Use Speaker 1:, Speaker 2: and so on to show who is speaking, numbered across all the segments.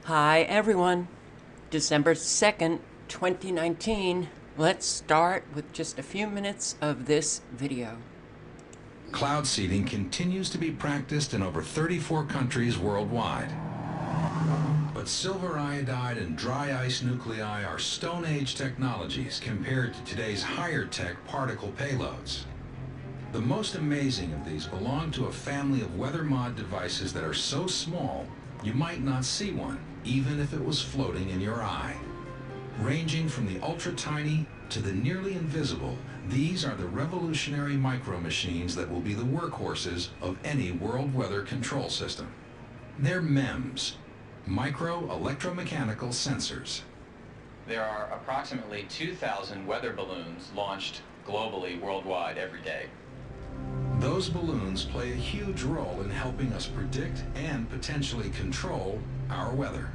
Speaker 1: Hi everyone, December 2nd, 2019. Let's start with just a few minutes of this video.
Speaker 2: Cloud seeding continues to be practiced in over 34 countries worldwide. But silver iodide and dry ice nuclei are Stone Age technologies compared to today's higher tech particle payloads. The most amazing of these belong to a family of weather mod devices that are so small you might not see one, even if it was floating in your eye. Ranging from the ultra-tiny to the nearly invisible, these are the revolutionary micro-machines that will be the workhorses of any world weather control system. They're MEMS, micro-electromechanical sensors.
Speaker 3: There are approximately 2,000 weather balloons launched globally, worldwide, every day.
Speaker 2: Those balloons play a huge role in helping us predict and potentially control our weather.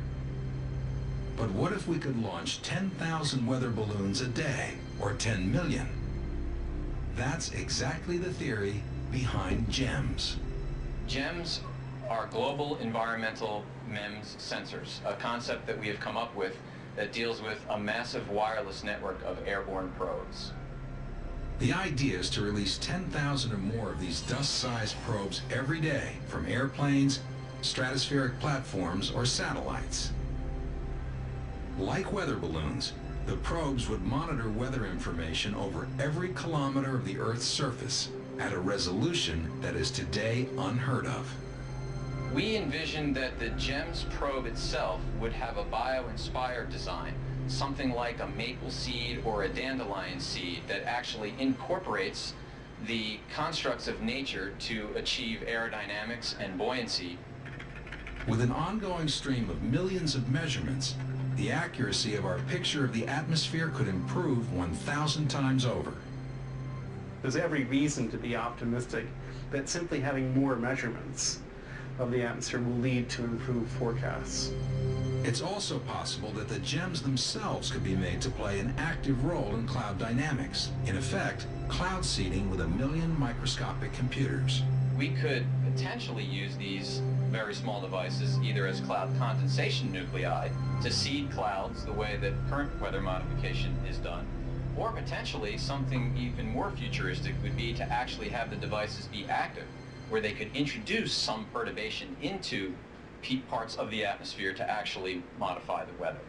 Speaker 2: But what if we could launch 10,000 weather balloons a day, or 10 million? That's exactly the theory behind GEMS.
Speaker 3: GEMS are global environmental MEMS sensors, a concept that we have come up with that deals with a massive wireless network of airborne probes.
Speaker 2: The idea is to release 10,000 or more of these dust-sized probes every day from airplanes, stratospheric platforms, or satellites. Like weather balloons, the probes would monitor weather information over every kilometer of the Earth's surface at a resolution that is today unheard of.
Speaker 3: We envisioned that the GEMS probe itself would have a bio-inspired design, something like a maple seed or a dandelion seed that actually incorporates the constructs of nature to achieve aerodynamics and buoyancy.
Speaker 2: With an ongoing stream of millions of measurements, the accuracy of our picture of the atmosphere could improve 1,000 times over.
Speaker 4: There's every reason to be optimistic that simply having more measurements of the atmosphere will lead to improved forecasts.
Speaker 2: It's also possible that the GEMS themselves could be made to play an active role in cloud dynamics. In effect, cloud seeding with 1 million microscopic computers.
Speaker 3: We could potentially use these very small devices either as cloud condensation nuclei to seed clouds the way that current weather modification is done, or potentially something even more futuristic would be to actually have the devices be active, where they could introduce some perturbation into parts of the atmosphere to actually modify the weather.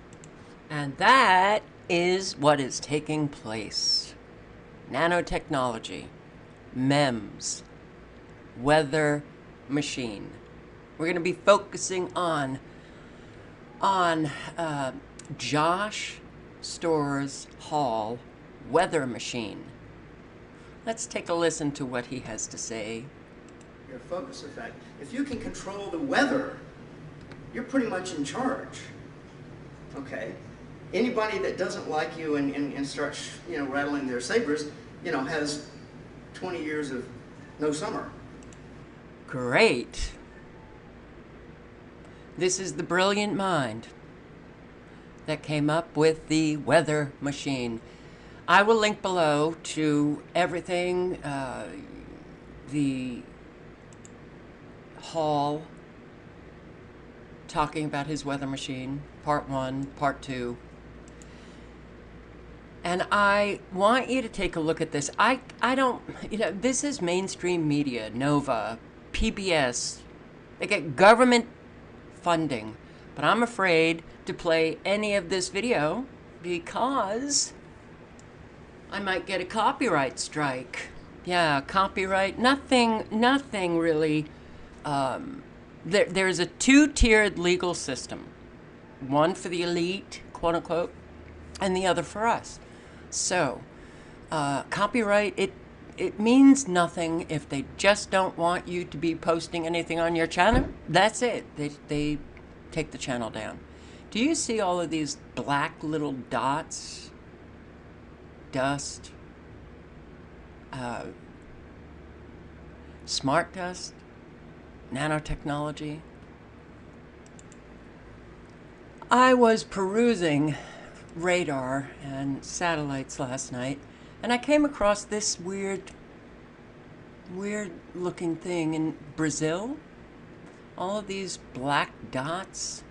Speaker 1: And that is what is taking place. Nanotechnology, MEMS, weather machine. We're going to be focusing on Josh Storrs Hall weather machine. Let's take a listen to what he has to say.
Speaker 5: Your focus effect. If you can control the weather, you're pretty much in charge. Okay? Anybody that doesn't like you and starts, rattling their sabers, has 20 years of no summer.
Speaker 1: Great. This is the brilliant mind that came up with the weather machine. I will link below to everything, the Hall talking about his weather machine, part 1, part 2. And I want you to take a look at this. I don't, this is mainstream media, Nova, PBS. They get government funding. But I'm afraid to play any of this video because I might get a copyright strike. Yeah, copyright, nothing really. There's a two-tiered legal system. One for the elite, quote unquote, and the other for us. So, copyright, it means nothing if they just don't want you to be posting anything on your channel. That's it. They take the channel down. Do you see all of these black little dots? Dust. Smart dust. Nanotechnology. I was perusing radar and satellites last night, and I came across this weird looking thing in Brazil. All of these black dots.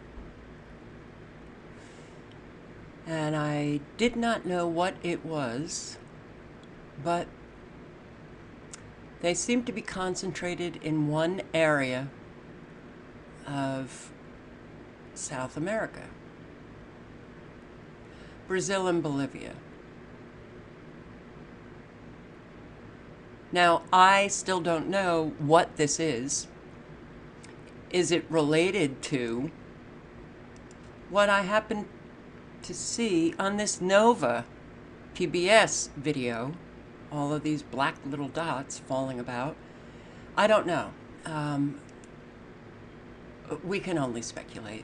Speaker 1: and I did not know what it was, but they seem to be concentrated in one area of South America, Brazil and Bolivia. Now, I still don't know what this is. Is it related to what I happened to see on this Nova PBS video? All of these black little dots falling about. I don't know. We can only speculate.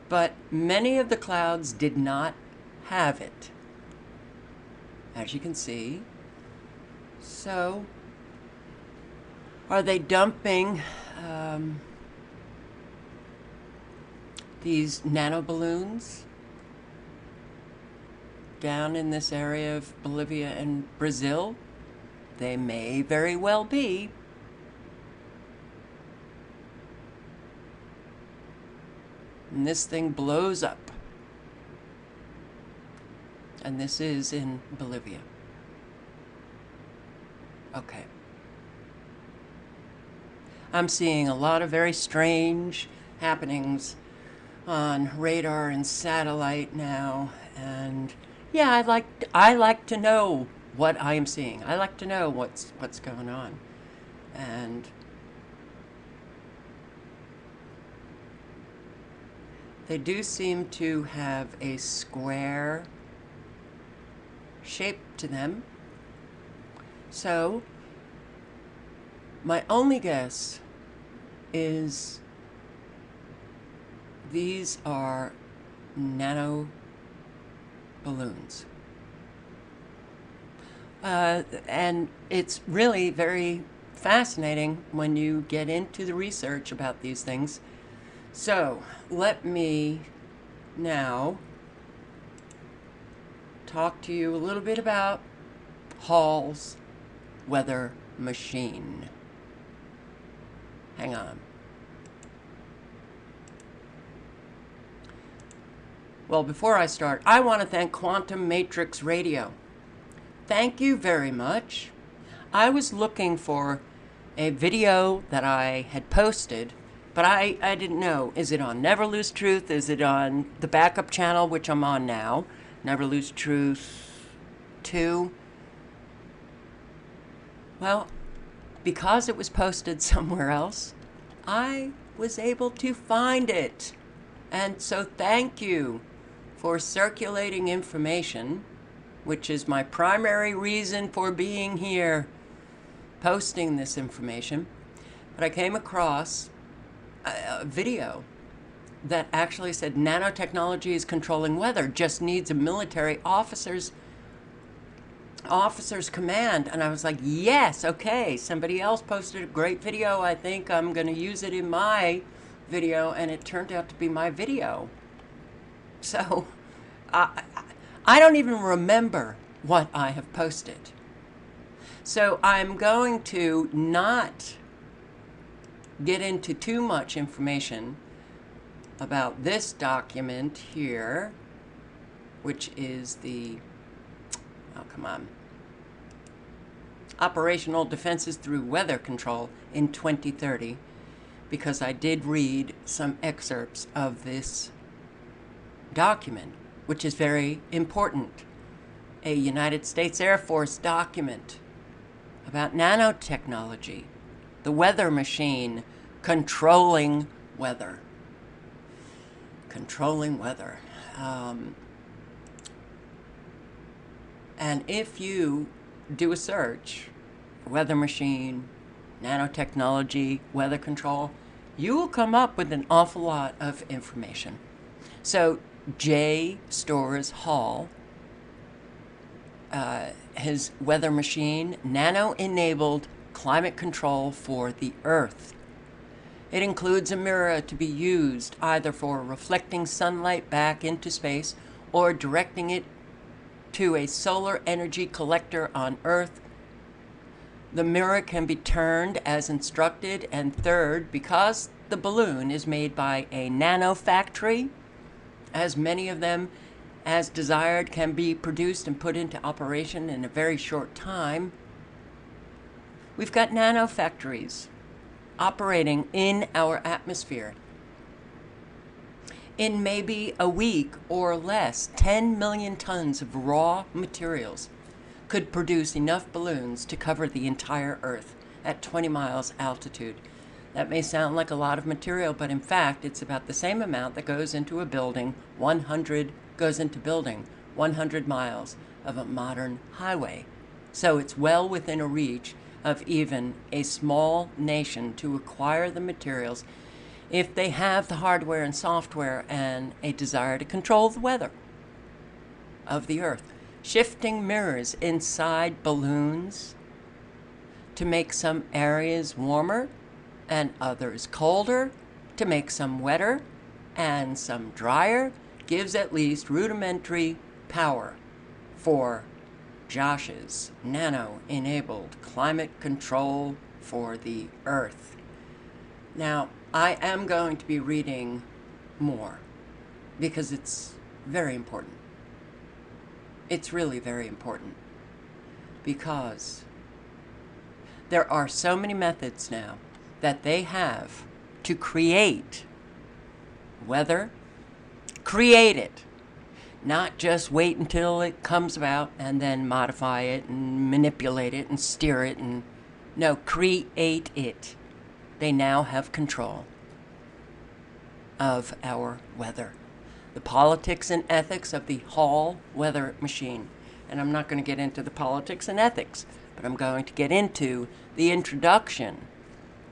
Speaker 1: But many of the clouds did not have it, as you can see. So, are they dumping these nano balloons down in this area of Bolivia and Brazil? They may very well be. And this thing blows up. And this is in Bolivia. Okay. I'm seeing a lot of very strange happenings on radar and satellite now, and yeah, I like to know what I am seeing. I like to know what's going on. And they do seem to have a square shape to them. So, my only guess is these are nano balloons. And it's really very fascinating when you get into the research about these things. So, let me now talk to you a little bit about Hall's weather machine. Hang on. Well, before I start, I want to thank Quantum Matrix Radio. Thank you very much. I was looking for a video that I had posted, but I didn't know. Is it on Never Lose Truth? Is it on the backup channel, which I'm on now? Never Lose Truth 2? Well, because it was posted somewhere else, I was able to find it. And so thank you for circulating information, which is my primary reason for being here, posting this information. But I came across a video that actually said nanotechnology is controlling weather, just needs a military officer's command. And I was like, yes, okay, somebody else posted a great video. I think I'm going to use it in my video, and it turned out to be my video. So I don't even remember what I have posted. So I'm going to not get into too much information about this document here, which is the, oh, come on, Operational Defenses Through Weather Control in 2030, because I did read some excerpts of this document, which is very important. A United States Air Force document about nanotechnology, the weather machine, controlling weather. Controlling weather. And if you do a search, weather machine, nanotechnology, weather control, you will come up with an awful lot of information. So J. Storrs Hall, his weather machine, nano-enabled climate control for the Earth. It includes a mirror to be used either for reflecting sunlight back into space or directing it to a solar energy collector on Earth. The mirror can be turned as instructed, and third, because the balloon is made by a nano factory, as many of them as desired can be produced and put into operation in a very short time. We've got nanofactories operating in our atmosphere. In maybe a week or less, 10 million tons of raw materials could produce enough balloons to cover the entire Earth at 20 miles altitude. That may sound like a lot of material, but in fact, it's about the same amount that goes into a building, 100 miles of a modern highway. So it's well within a reach of even a small nation to acquire the materials if they have the hardware and software and a desire to control the weather of the Earth. Shifting mirrors inside balloons to make some areas warmer and others colder, to make some wetter and some drier, gives at least rudimentary power for Josh's nano-enabled climate control for the Earth. Now, I am going to be reading more because it's very important. It's really very important because there are so many methods now that they have to create weather, create it, not just wait until it comes about and then modify it and manipulate it and steer it, and no, create it. They now have control of our weather. The politics and ethics of the Hall weather machine. And I'm not going to get into the politics and ethics, but I'm going to get into the introduction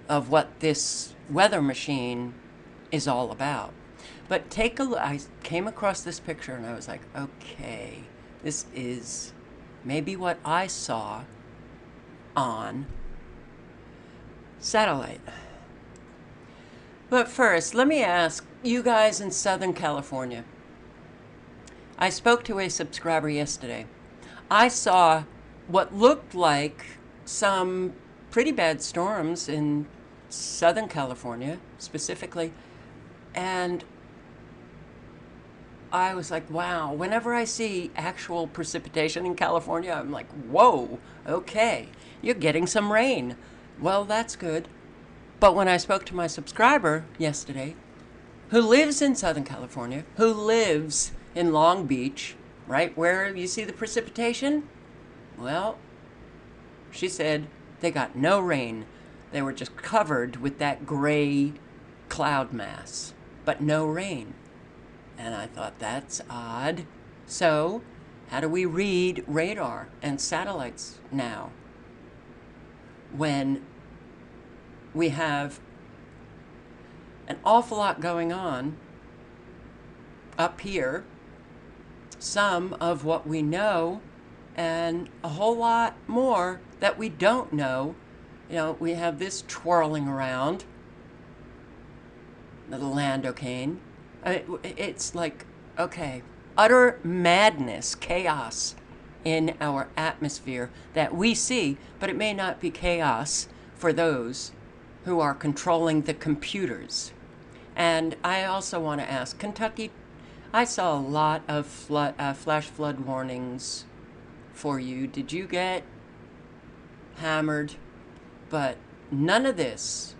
Speaker 1: of what this weather machine is all about. But take a look. I came across this picture and I was like, okay, this is maybe what I saw on satellite. But first, let me ask you guys in Southern California. I spoke to a subscriber yesterday. I saw what looked like some pretty bad storms in Southern California, specifically, and I was like, wow, whenever I see actual precipitation in California, I'm like, whoa, okay, you're getting some rain. Well, that's good. But when I spoke to my subscriber yesterday, who lives in Southern California, who lives in Long Beach, right where you see the precipitation, well, she said they got no rain. They were just covered with that gray cloud mass, but no rain. And I thought, that's odd. So, how do we read radar and satellites now when we have an awful lot going on up here, some of what we know, and a whole lot more that we don't know? You know, we have this twirling around, the Landocane. It's like, okay, utter madness, chaos in our atmosphere that we see, but it may not be chaos for those who are controlling the computers. And I also want to ask, Kentucky, I saw a lot of flash flood warnings for you. Did you get hammered? But none of this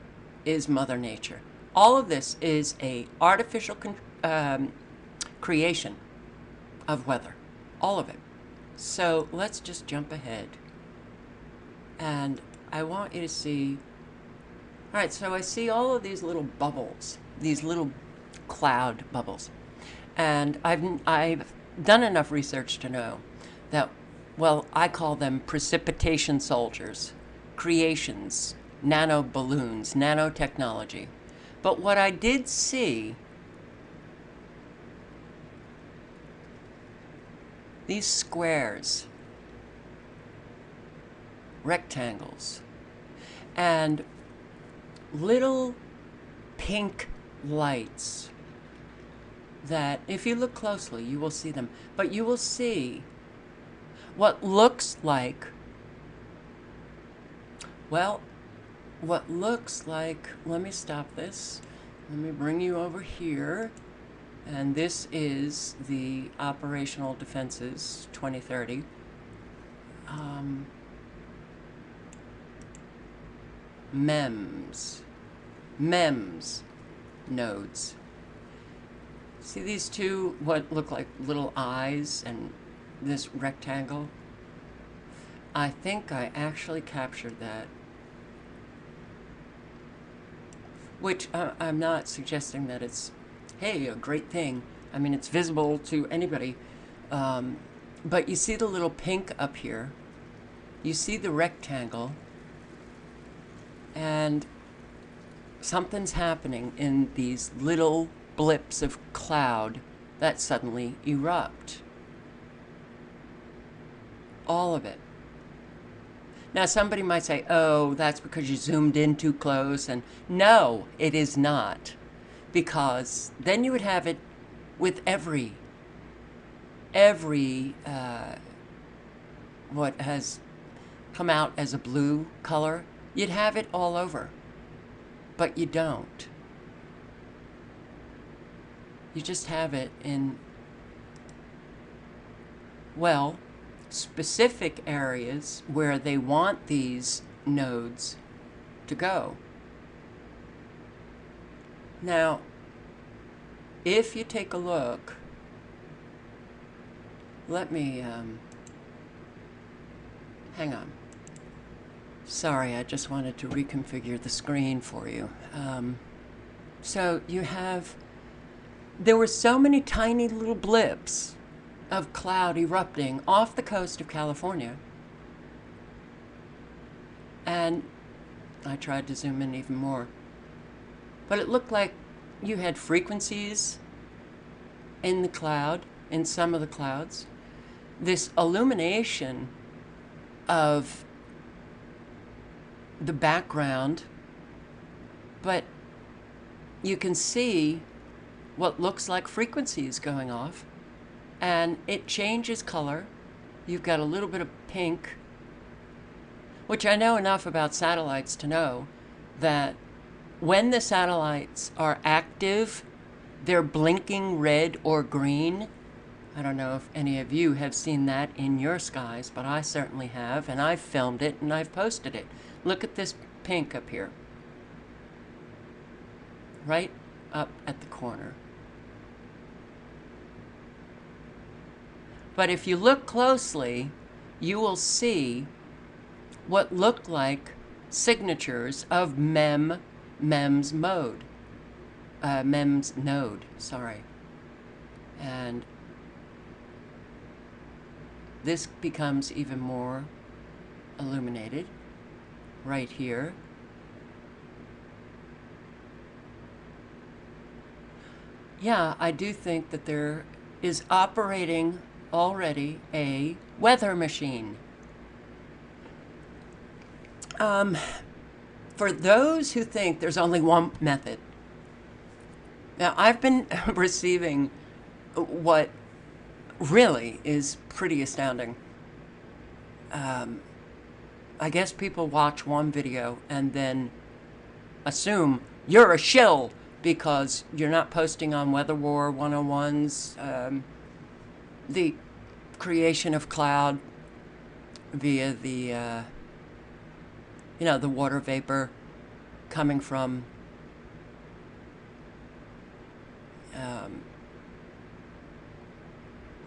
Speaker 1: is Mother Nature. All of this is a artificial creation of weather. All of it. So let's just jump ahead. And I want you to see. All right, so I see all of these little bubbles, these little cloud bubbles. And I've done enough research to know that, well, I call them precipitation soldiers, creations, nano balloons, nanotechnology. But what I did see, these squares, rectangles, and little pink lights that, if you look closely, you will see them. But you will see what looks like, well, what looks like, let me stop this. Let me bring you over here. And this is the Operational Defenses 2030. MEMS nodes. See these two, what look like little eyes and this rectangle? I think I actually captured that. Which I'm not suggesting that it's, hey, a great thing. I mean, it's visible to anybody. But you see the little pink up here. You see the rectangle. And something's happening in these little blips of cloud that suddenly erupt. All of it. Now somebody might say, oh, that's because you zoomed in too close. And no, it is not. Because then you would have it with every what has come out as a blue color. You'd have it all over. But you don't. You just have it in, well, specific areas where they want these nodes to go. Now, if you take a look, let me, hang on. Sorry, I just wanted to reconfigure the screen for you. So you have, there were so many tiny little blips of cloud erupting off the coast of California. And I tried to zoom in even more. But it looked like you had frequencies in the cloud, in some of the clouds. This illumination of the background, but you can see what looks like frequencies going off, and it changes color. You've got a little bit of pink, which I know enough about satellites to know that when the satellites are active, they're blinking red or green. I don't know if any of you have seen that in your skies, but I certainly have, and I've filmed it and I've posted it. Look at this pink up here, right up at the corner. But if you look closely, you will see what look like signatures of MEMS node, sorry. And this becomes even more illuminated right here. Yeah, I do think that there is operating already a weather machine. For those who think there's only one method, now I've been receiving what really is pretty astounding. I guess people watch one video and then assume you're a shill because you're not posting on Weather War 101's the creation of cloud via the the water vapor coming from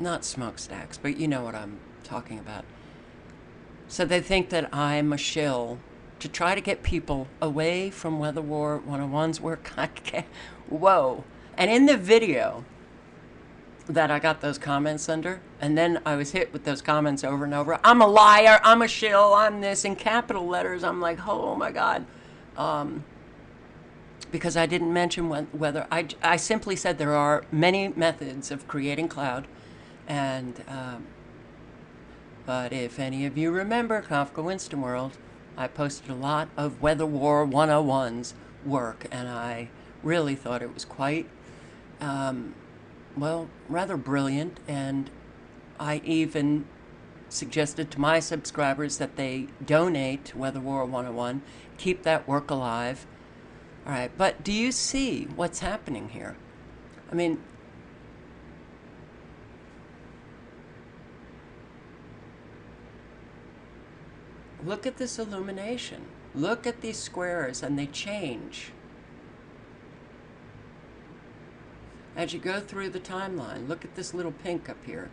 Speaker 1: not smokestacks, but you know what I'm talking about. So they think that I'm a shill to try to get people away from Weather War 101's work. Whoa. And in the video that I got those comments under, and then I was hit with those comments over and over. I'm a liar, I'm a shill, I'm this, in capital letters. I'm like, oh my God. Because I didn't mention whether, I simply said there are many methods of creating cloud. And, but if any of you remember Kafka Winston World, I posted a lot of Weather War 101's work, and I really thought it was quite, well, rather brilliant, and I even suggested to my subscribers that they donate to Weather War 101, keep that work alive. All right, but do you see what's happening here? I mean, Look at this illumination. Look at these squares, and they change as you go through the timeline. Look at this little pink up here.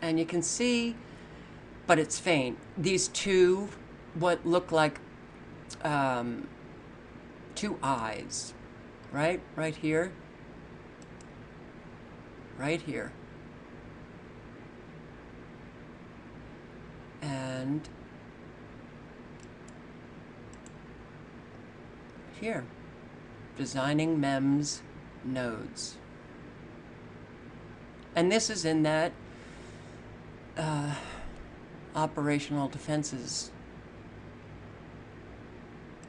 Speaker 1: And you can see, but it's faint, these two, what look like two eyes, right? Right here. Right here. And here. Designing MEMS nodes. And this is in that operational defenses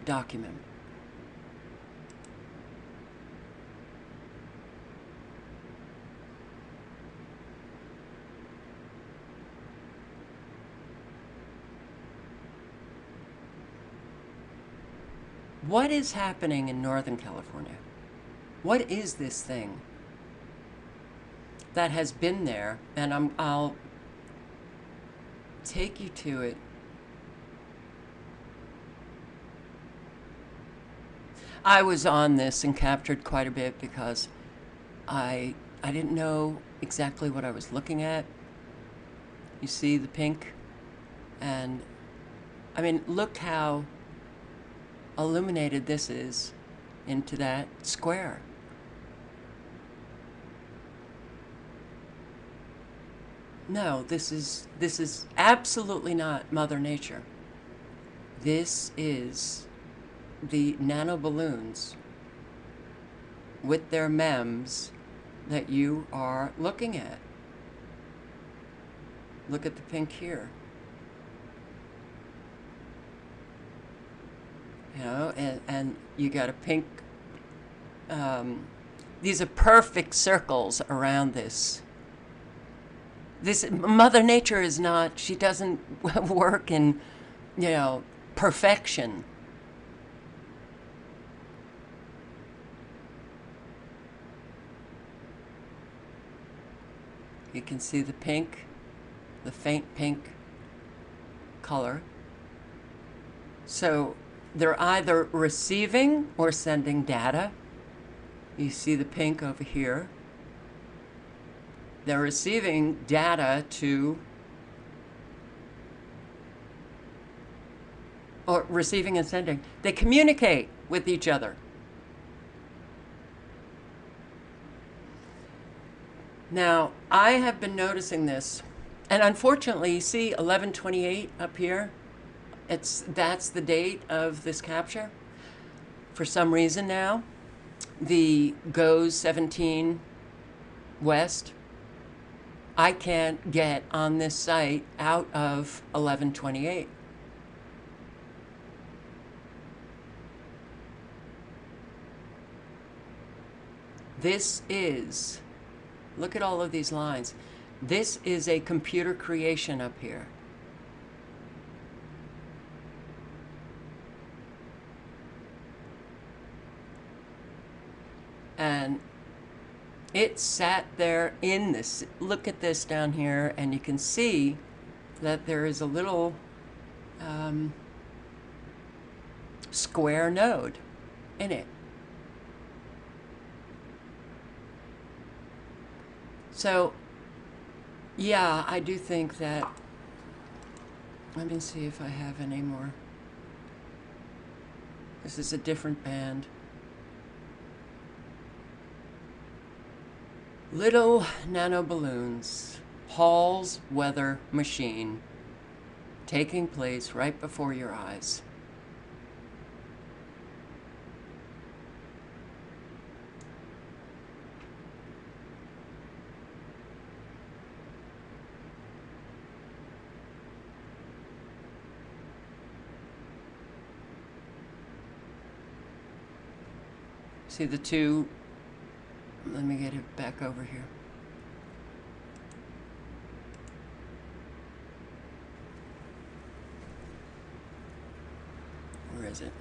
Speaker 1: document. What is happening in Northern California? What is this thing that has been there? And I'll take you to it. I was on this and captured quite a bit because I didn't know exactly what I was looking at. You see the pink? And I mean, look how illuminated this is into that square. No, this is absolutely not Mother Nature. This is the nano balloons with their MEMS that you are looking at. Look at the pink here. You know, and you got a pink, these are perfect circles around this. This Mother Nature is not, she doesn't work in, you know, perfection. You can see the pink, the faint pink color. So they're either receiving or sending data. You see the pink over here. They're receiving data to, or receiving and sending. They communicate with each other. Now, I have been noticing this, and unfortunately, you see 1128 up here? That's the date of this capture. For some reason now, the GOES 17 West, I can't get on this site out of 1128. This is, look at all of these lines. This is a computer creation up here. And it sat there in this. Look at this down here, and you can see that there is a little square node in it. So, yeah, I do think that, let me see if I have any more. This is a different band. Little nano balloons, Hall's weather machine, taking place right before your eyes. See the two. Let me get it back over here. Where is it?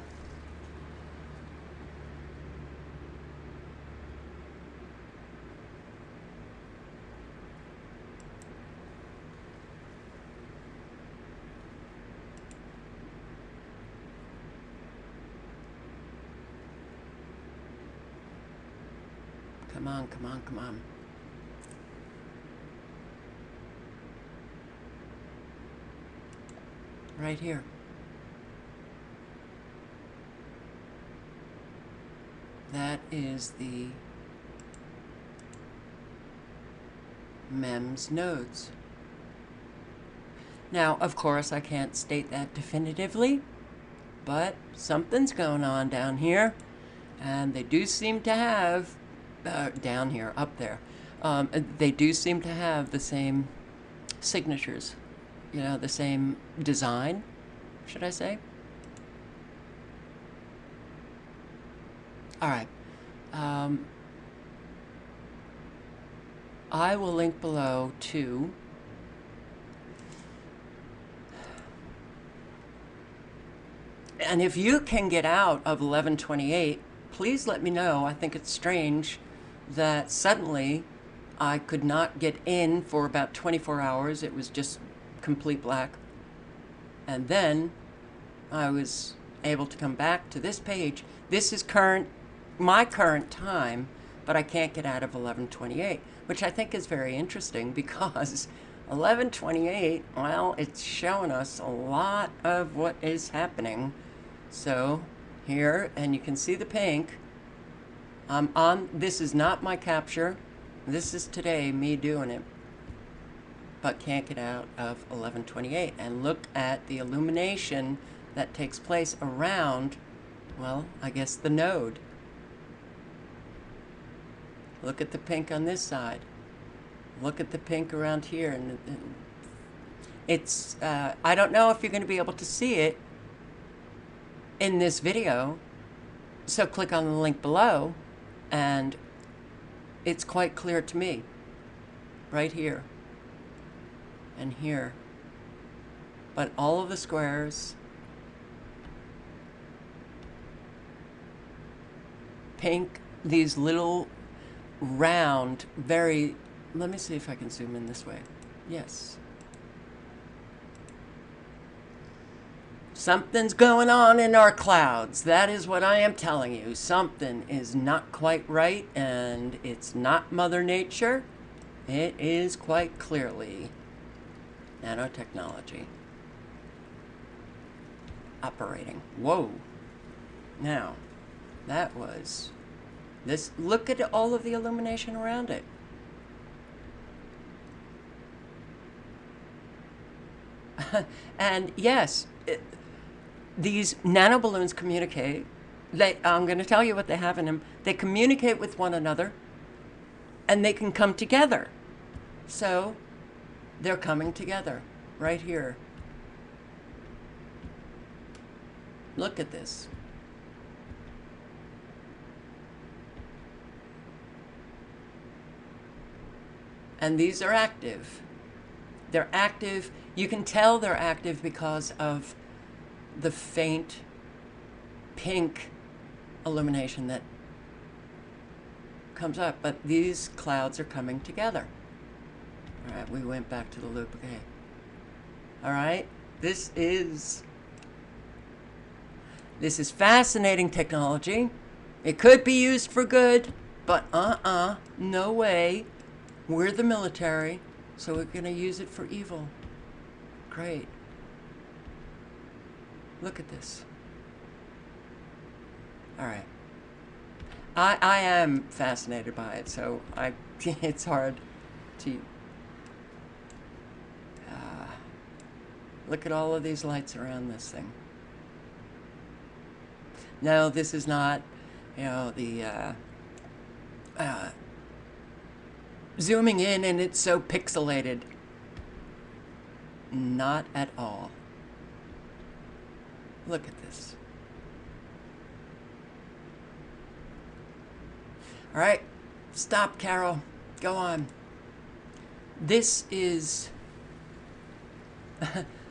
Speaker 1: Come on, come on, come on. Right here. That is the MEMS nodes. Now, of course, I can't state that definitively, but something's going on down here, and they do seem to have, down here, up there, they do seem to have the same signatures, you know, the same design, should I say? All right. I will link below to and if you can get out of 1128, please let me know. I think it's strange that suddenly I could not get in for about 24 hours. It was just complete black. And then I was able to come back to this page. This is my current time, but I can't get out of 1128, which I think is very interesting because 1128, well, it's showing us a lot of what is happening. So here, and you can see the pink. This is not my capture. This is today, me doing it, but can't get out of 1128. And look at the illumination that takes place around, well, I guess the node. Look at the pink on this side. Look at the pink around here. And it's, I don't know if you're going to be able to see it in this video, so click on the link below, and it's quite clear to me, right here and here. But all of the squares, pink, these little round, very, let me see if I can zoom in this way. Yes. Something's going on in our clouds. That is what I am telling you. Something is not quite right, and it's not Mother Nature. It is quite clearly nanotechnology operating. Whoa. Now, that was this. Look at all of the illumination around it. And yes, these nanoballoons communicate. I'm going to tell you what they have in them. They communicate with one another, and they can come together. So they're coming together right here. Look at this. And these are active. They're active. You can tell they're active because of the faint pink illumination that comes up, but these clouds are coming together. All right, we went back to the loop. Okay. All right, this is fascinating technology. It could be used for good, but no way. We're the military, so we're going to use it for evil. Great. Look at this. All right. I am fascinated by it, so it's hard to look at all of these lights around this thing. No, this is not, you know, the zooming in and it's so pixelated. Not at all. Look at this. All right, stop, Carol. Go on. This is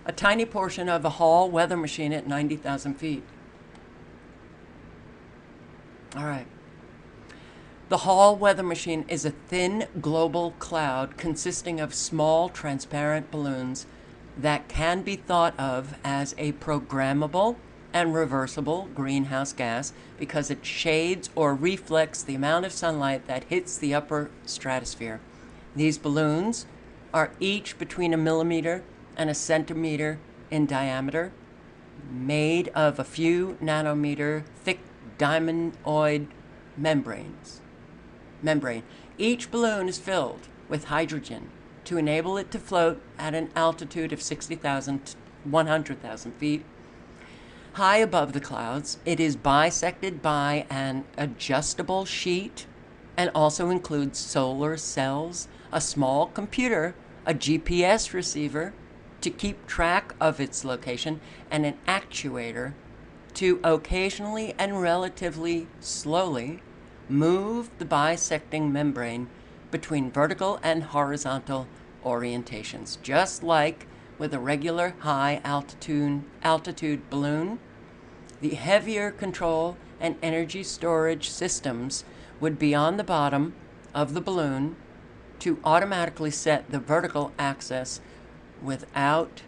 Speaker 1: a tiny portion of a Hall weather machine at 90,000 feet. All right. The Hall weather machine is a thin global cloud consisting of small transparent balloons that can be thought of as a programmable and reversible greenhouse gas because it shades or reflects the amount of sunlight that hits the upper stratosphere. These balloons are each between a millimeter and a centimeter in diameter, made of a few nanometer thick diamondoid membrane. Each balloon is filled with hydrogen to enable it to float at an altitude of 60,000 to 100,000 feet. High above the clouds, it is bisected by an adjustable sheet and also includes solar cells, a small computer, a GPS receiver to keep track of its location, and an actuator to occasionally and relatively slowly move the bisecting membrane between vertical and horizontal orientations. Just like with a regular high altitude balloon, the heavier control and energy storage systems would be on the bottom of the balloon to automatically set the vertical axis without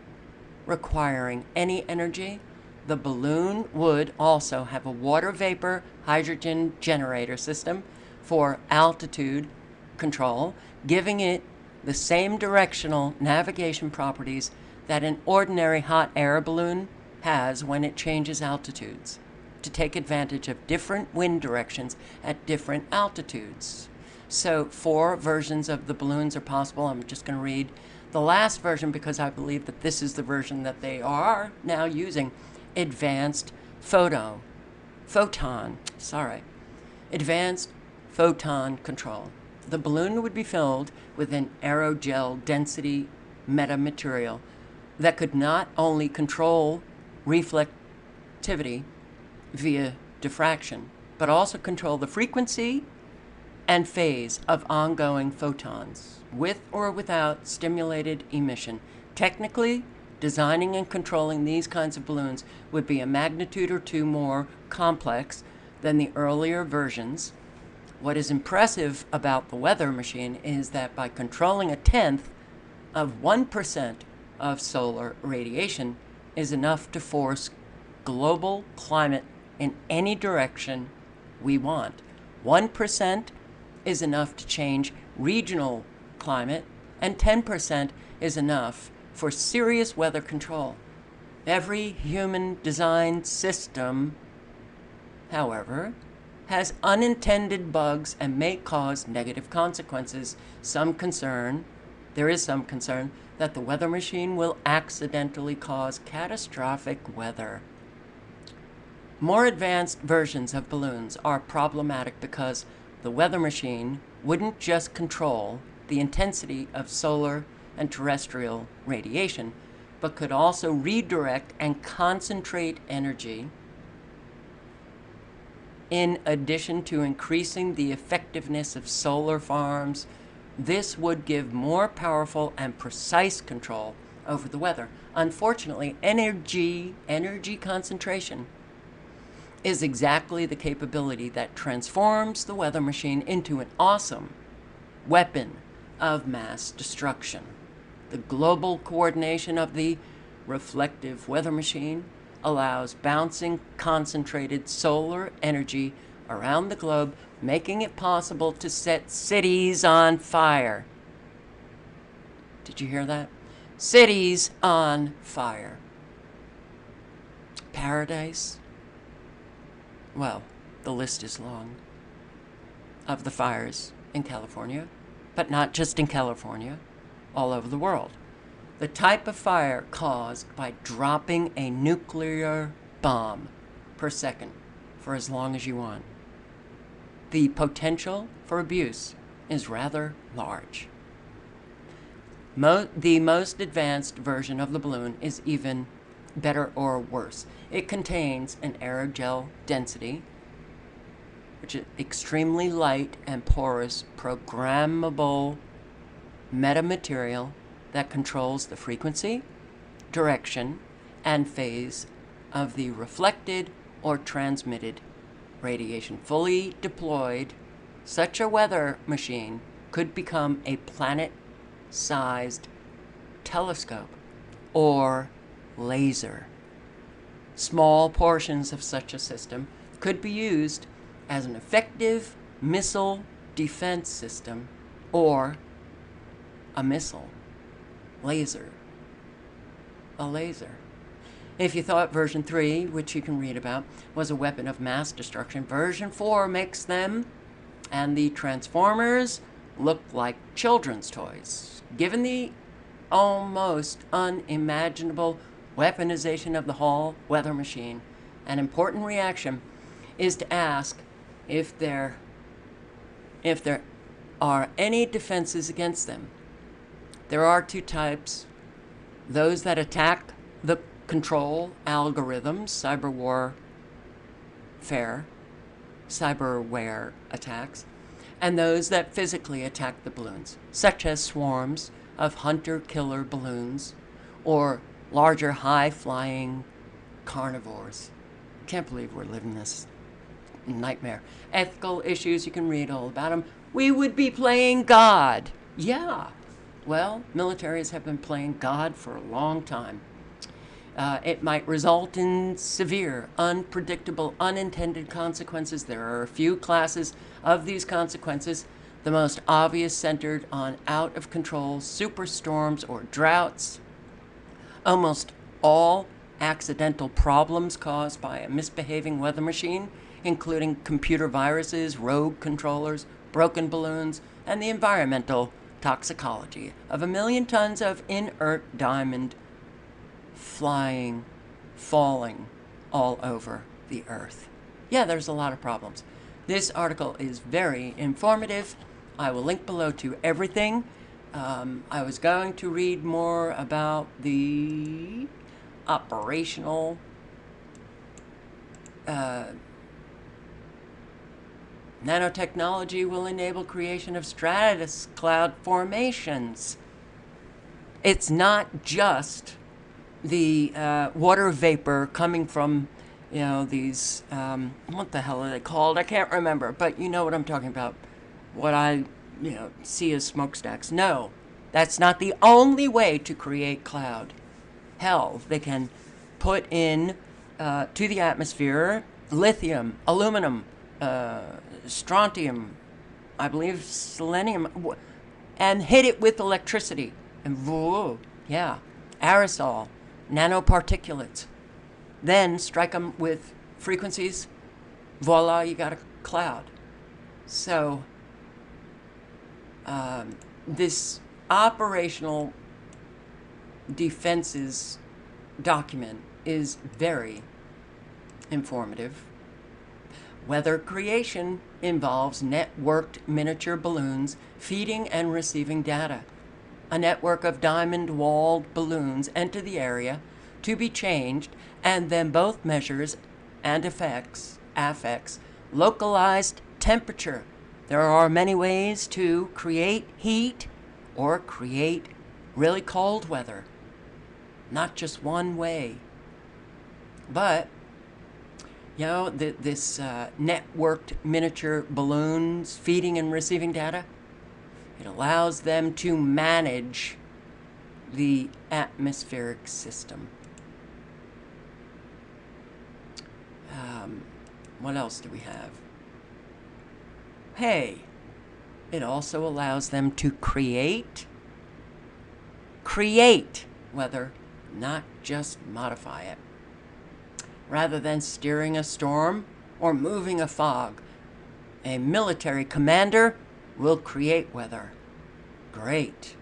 Speaker 1: requiring any energy. The balloon would also have a water vapor hydrogen generator system for altitude control, giving it the same directional navigation properties that an ordinary hot air balloon has when it changes altitudes, to take advantage of different wind directions at different altitudes. So 4 versions of the balloons are possible. I'm just going to read the last version because I believe that this is the version that they are now using. Advanced photon control. The balloon would be filled with an aerogel density metamaterial that could not only control reflectivity via diffraction, but also control the frequency and phase of ongoing photons, with or without stimulated emission. Technically, designing and controlling these kinds of balloons would be a magnitude or 2 more complex than the earlier versions. What is impressive about the weather machine is that by controlling 1/10 of 1% of solar radiation is enough to force global climate in any direction we want. 1% is enough to change regional climate, and 10% is enough for serious weather control. Every human-designed system, however, has unintended bugs and may cause negative consequences. There is some concern that the weather machine will accidentally cause catastrophic weather. More advanced versions of balloons are problematic because the weather machine wouldn't just control the intensity of solar and terrestrial radiation, but could also redirect and concentrate energy in addition to increasing the effectiveness of solar farms. This would give more powerful and precise control over the weather. Unfortunately, energy concentration is exactly the capability that transforms the weather machine into an awesome weapon of mass destruction. The global coordination of the reflective weather machine allows bouncing concentrated solar energy around the globe, making it possible to set cities on fire. Did you hear that? Cities on fire. Paradise? Well, the list is long of the fires in California, but not just in California, all over the world. The type of fire caused by dropping a nuclear bomb per second for as long as you want. The potential for abuse is rather large. The most advanced version of the balloon is even better or worse. It contains an aerogel density, which is extremely light and porous, programmable metamaterial that controls the frequency, direction, and phase of the reflected or transmitted radiation. Fully deployed, such a weather machine could become a planet-sized telescope or laser. small portions of such a system could be used as an effective missile defense system or a missile, a laser. If you thought version 3, which you can read about, was a weapon of mass destruction, version 4 makes them and the Transformers look like children's toys. Given the almost unimaginable weaponization of the Hall weather machine, an important reaction is to ask if there are any defenses against them. There are two types: those that attack the control algorithms, cyberware attacks, and those that physically attack the balloons, such as swarms of hunter-killer balloons or larger high-flying carnivores. Can't believe we're living this nightmare. Ethical issues, you can read all about them. We would be playing God. Yeah. Well, militaries have been playing God for a long time. It might result in severe, unpredictable, unintended consequences. There are a few classes of these consequences, the most obvious centered on out-of-control superstorms or droughts. Almost all accidental problems caused by a misbehaving weather machine, including computer viruses, rogue controllers, broken balloons, and the environmental toxicology of 1 million tons of inert diamond falling all over the earth. Yeah, there's a lot of problems. This article is very informative. I will link below to everything. I was going to read more about the operational nanotechnology will enable creation of stratus cloud formations. It's not just the water vapor coming from, these, what the hell are they called? I can't remember, but you know what I'm talking about. What I, see as smokestacks. No, that's not the only way to create cloud. Hell, they can put in to the atmosphere lithium, aluminum, strontium, I believe selenium, and hit it with electricity. And whoa, yeah, aerosol, nanoparticulates. Then strike them with frequencies, voila, you got a cloud. So this operational defenses document is very informative. Weather creation involves networked miniature balloons feeding and receiving data. A network of diamond-walled balloons enter the area to be changed, and then both measures and affects localized temperature. There are many ways to create heat or create really cold weather. Not just one way. But, this networked miniature balloons feeding and receiving data, it allows them to manage the atmospheric system. What else do we have? Hey, it also allows them to create weather, not just modify it. Rather than steering a storm or moving a fog, a military commander will create weather. Great.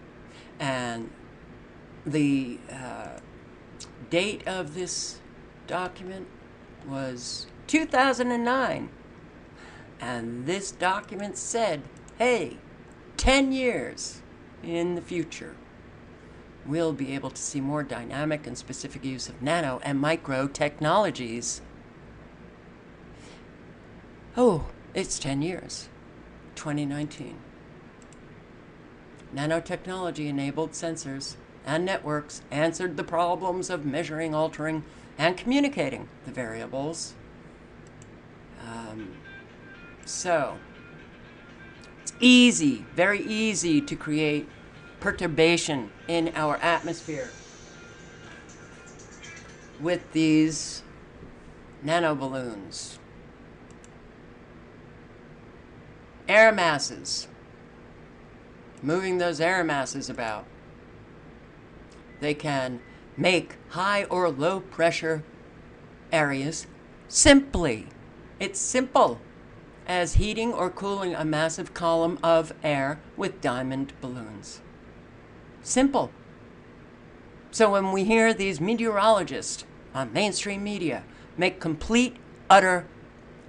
Speaker 1: And the date of this document was 2009. And this document said, hey, 10 years in the future, we'll be able to see more dynamic and specific use of nano and micro technologies. Oh, it's 10 years. 2019. Nanotechnology-enabled sensors and networks answered the problems of measuring, altering, and communicating the variables. So, it's easy, very easy to create perturbation in our atmosphere with these Nanoballoons. Air masses. Moving those air masses about. They can make high or low pressure areas simply. It's simple as heating or cooling a massive column of air with diamond balloons. Simple. So when we hear these meteorologists on mainstream media make complete, utter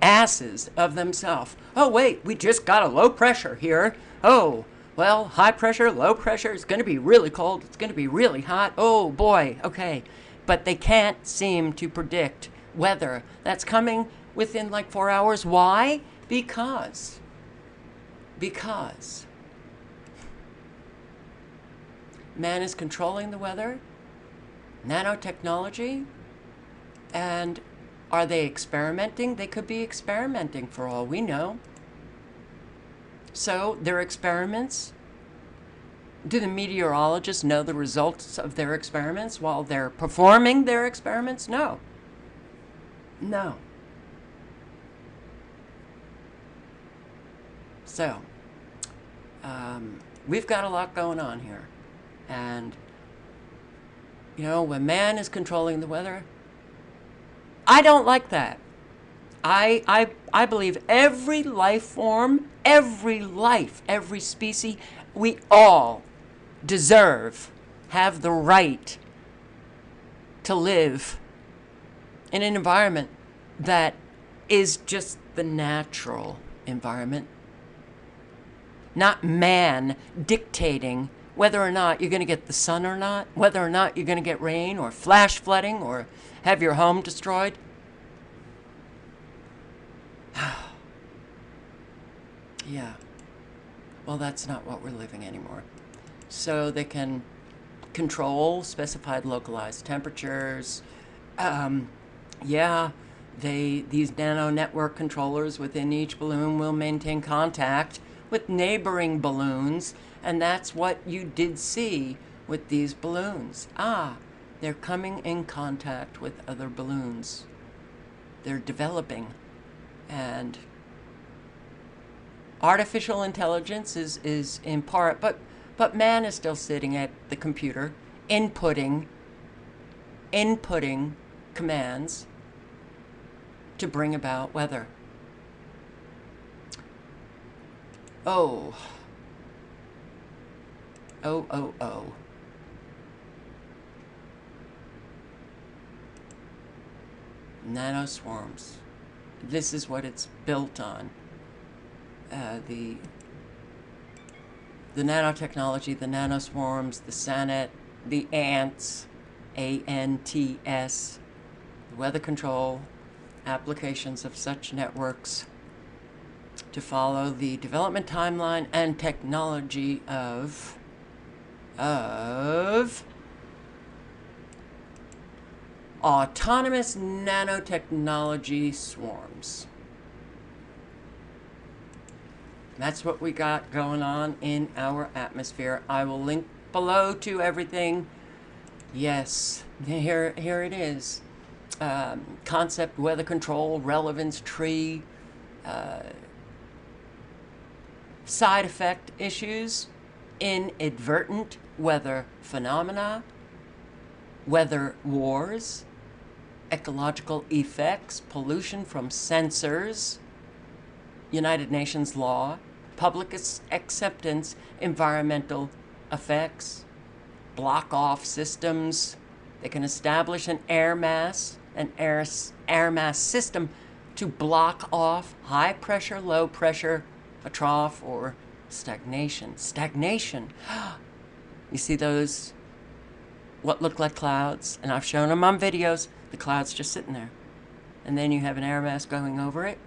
Speaker 1: asses of themselves. Oh, wait, we just got a low pressure here. Oh, well, high pressure, low pressure, it's going to be really cold, it's going to be really hot. Oh, boy, okay. But they can't seem to predict weather that's coming within like 4 hours. Why? Because man is controlling the weather, nanotechnology, and are they experimenting? They could be experimenting for all we know. So their experiments, do the meteorologists know the results of their experiments while they're performing their experiments? No. No. So, we've got a lot going on here. And, you know, when man is controlling the weather, I don't like that. I believe every life form, every life, every species, we all deserve, have the right to live in an environment that is just the natural environment. Not man dictating whether or not you're going to get the sun or not, whether or not you're going to get rain or flash flooding or have your home destroyed. Yeah. Well, that's not what we're living anymore. So they can control specified localized temperatures. These nano network controllers within each balloon will maintain contact with neighboring balloons, and that's what you did see with these balloons. They're coming in contact with other balloons. They're developing, and artificial intelligence is in part, but man is still sitting at the computer, inputting commands to bring about weather. Oh. Nanoswarms. This is what it's built on. The nanotechnology, the nanoswarms, the SANET, the ANTS, ANTS, the weather control, applications of such networks to follow the development timeline and technology of autonomous nanotechnology swarms. That's what we got going on in our atmosphere. I will link below to everything. Yes, here it is. Concept, weather control, relevance tree, side effect issues, inadvertent weather phenomena, weather wars, ecological effects, pollution from sensors, United Nations law, public acceptance, environmental effects, block-off systems. They can establish an air mass system to block off high pressure, low pressure, a trough, or stagnation. Stagnation. You see those, what look like clouds? And I've shown them on videos. The cloud's just sitting there. And then you have an air mass going over it.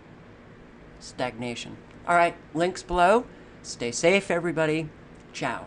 Speaker 1: Stagnation. All right, links below. Stay safe, everybody. Ciao.